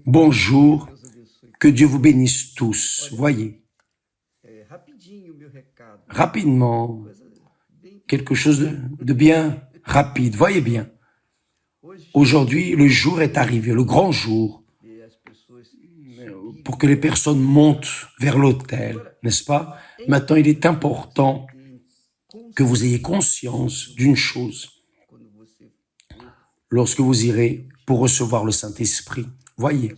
Bonjour, que Dieu vous bénisse tous. Voyez, rapidement, quelque chose de bien rapide. Voyez bien, aujourd'hui, le jour est arrivé, le grand jour, pour que les personnes montent vers l'autel, n'est-ce pas? Maintenant, il est important que vous ayez conscience d'une chose. Lorsque vous irez pour recevoir le Saint-Esprit, voyez,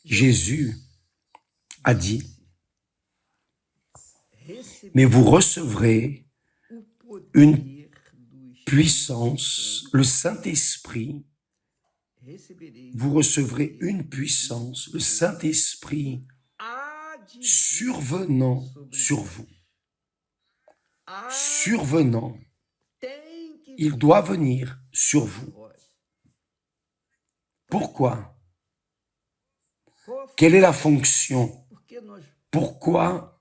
Jésus a dit, mais vous recevrez une puissance, le Saint-Esprit, vous recevrez une puissance, le Saint-Esprit survenant sur vous. Survenant, il doit venir sur vous. Pourquoi? Quelle est la fonction? Pourquoi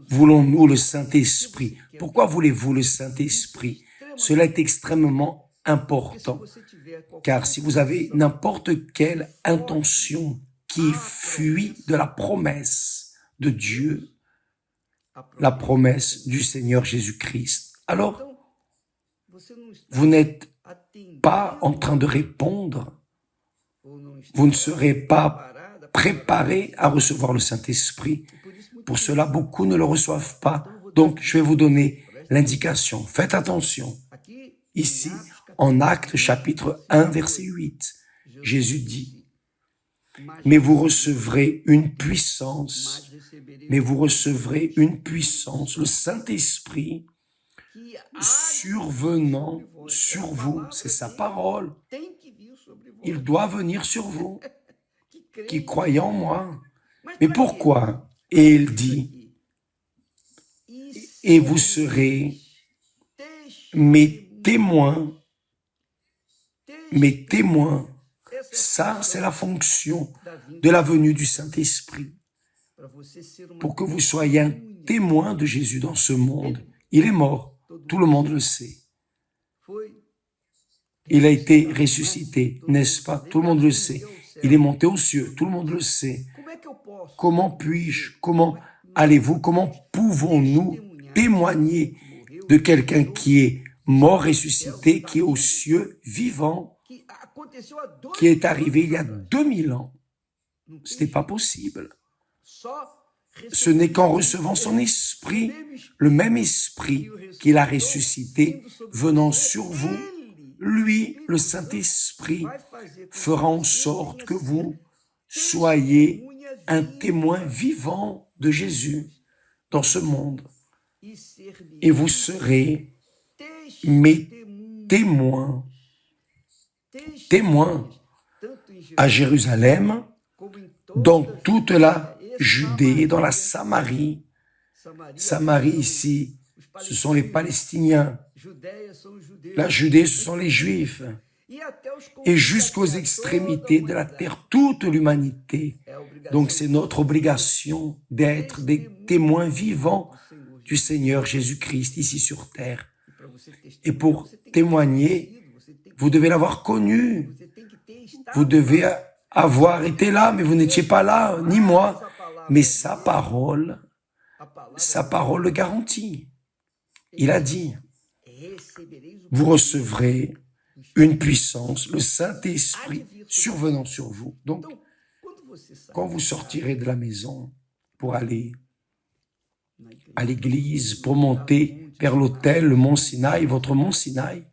voulons-nous le Saint-Esprit? Pourquoi voulez-vous le Saint-Esprit? Cela est extrêmement important, car si vous avez n'importe quelle intention qui fuit de la promesse de Dieu, la promesse du Seigneur Jésus-Christ, alors vous n'êtes pas en train de répondre, vous ne serez pas préparé à recevoir le Saint-Esprit. Pour cela, beaucoup ne le reçoivent pas. Donc, je vais vous donner l'indication. Faites attention. Ici, en Actes chapitre 1, verset 8, Jésus dit, « Mais vous recevrez une puissance, le Saint-Esprit, survenant sur vous. » C'est sa parole. Il doit venir sur vous, qui croyez en moi. Mais pourquoi? Et il dit, « Et vous serez mes témoins. » Mes témoins. Ça, c'est la fonction de la venue du Saint-Esprit. Pour que vous soyez un témoin de Jésus dans ce monde. Il est mort, tout le monde le sait. Il a été ressuscité, n'est-ce pas? Tout le monde le sait. Il est monté aux cieux, tout le monde le sait. Comment puis-je, comment allez-vous, comment pouvons-nous témoigner de quelqu'un qui est mort, ressuscité, qui est aux cieux, vivant, qui est arrivé il y a 2000 ans? Ce n'est pas possible. Ce n'est qu'en recevant son esprit, le même esprit qu'il a ressuscité, venant sur vous, lui, le Saint-Esprit, fera en sorte que vous soyez un témoin vivant de Jésus dans ce monde. Et vous serez mes témoins à Jérusalem, dans toute la Judée, dans la Samarie. Samarie ici, ce sont les Palestiniens. La Judée, ce sont les Juifs. Et jusqu'aux extrémités de la terre, toute l'humanité. Donc c'est notre obligation d'être des témoins vivants du Seigneur Jésus-Christ ici sur terre. Et pour témoigner, vous devez l'avoir connu. Vous devez avoir été là, mais vous n'étiez pas là, ni moi. Mais sa parole le garantit. Il a dit, vous recevrez une puissance, le Saint-Esprit survenant sur vous. Donc, quand vous sortirez de la maison pour aller à l'église, pour monter vers l'autel, le mont Sinaï, votre mont Sinaï,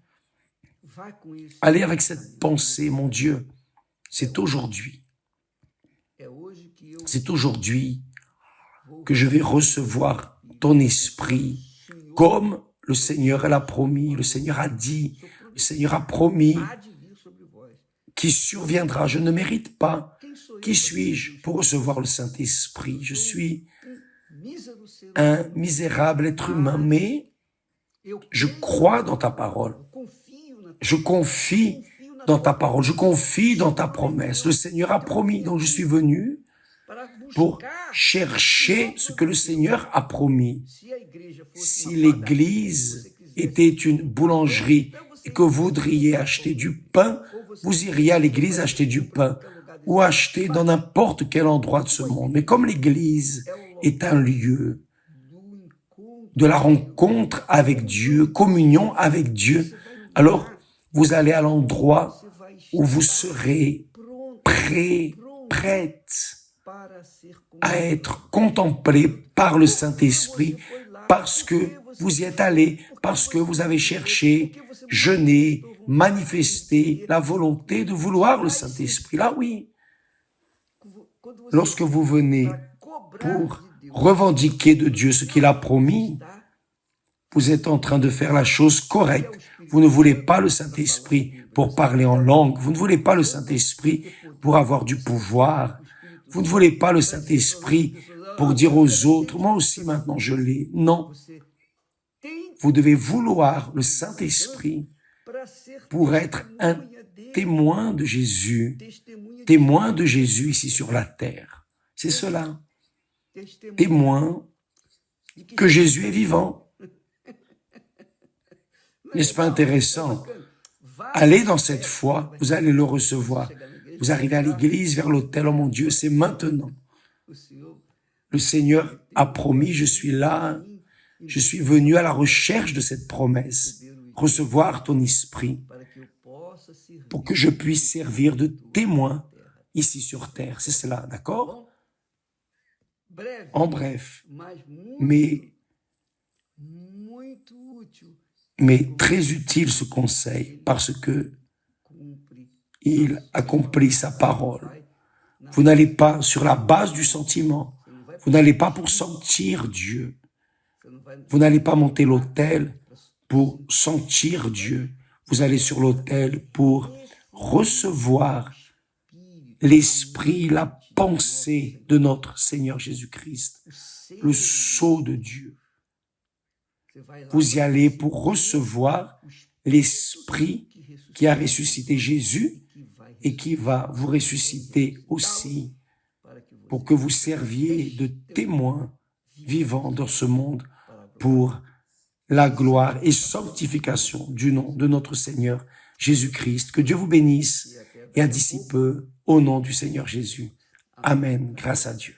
allez avec cette pensée, mon Dieu, c'est aujourd'hui que je vais recevoir ton esprit comme le Seigneur l'a promis, le Seigneur a dit, le Seigneur a promis qui surviendra. Je ne mérite pas. Qui suis-je pour recevoir le Saint-Esprit? Je suis un misérable être humain, mais je crois dans ta parole. Je confie dans ta parole, je confie dans ta promesse. Le Seigneur a promis, donc je suis venu pour chercher ce que le Seigneur a promis. Si l'Église était une boulangerie et que vous voudriez acheter du pain, vous iriez à l'église acheter du pain ou acheter dans n'importe quel endroit de ce monde. Mais comme l'église est un lieu de la rencontre avec Dieu, communion avec Dieu, alors vous allez à l'endroit où vous serez prête à être contemplé par le Saint-Esprit parce que vous y êtes allé, parce que vous avez cherché, jeûné, manifesté la volonté de vouloir le Saint-Esprit. Là, oui. Lorsque vous venez pour revendiquer de Dieu ce qu'il a promis, vous êtes en train de faire la chose correcte. Vous ne voulez pas le Saint-Esprit pour parler en langue. Vous ne voulez pas le Saint-Esprit pour avoir du pouvoir. Vous ne voulez pas le Saint-Esprit pour dire aux autres, moi aussi maintenant je l'ai. Non. Vous devez vouloir le Saint-Esprit pour être un témoin de Jésus ici sur la terre. C'est cela. Témoin que Jésus est vivant. N'est-ce pas intéressant? Allez dans cette foi, vous allez le recevoir. Vous arrivez à l'église, vers l'autel, oh mon Dieu, c'est maintenant. Le Seigneur a promis, je suis là, je suis venu à la recherche de cette promesse, recevoir ton esprit pour que je puisse servir de témoin ici sur terre. C'est cela, d'accord? En bref, mais très utile ce conseil parce que il accomplit sa parole. Vous n'allez pas sur la base du sentiment. Vous n'allez pas pour sentir Dieu. Vous n'allez pas monter l'autel pour sentir Dieu. Vous allez sur l'autel pour recevoir l'esprit, la pensée de notre Seigneur Jésus-Christ, le sceau de Dieu. Vous y allez pour recevoir l'esprit qui a ressuscité Jésus et qui va vous ressusciter aussi pour que vous serviez de témoins vivants dans ce monde pour la gloire et sanctification du nom de notre Seigneur Jésus-Christ. Que Dieu vous bénisse et à d'ici peu, au nom du Seigneur Jésus. Amen. Grâce à Dieu.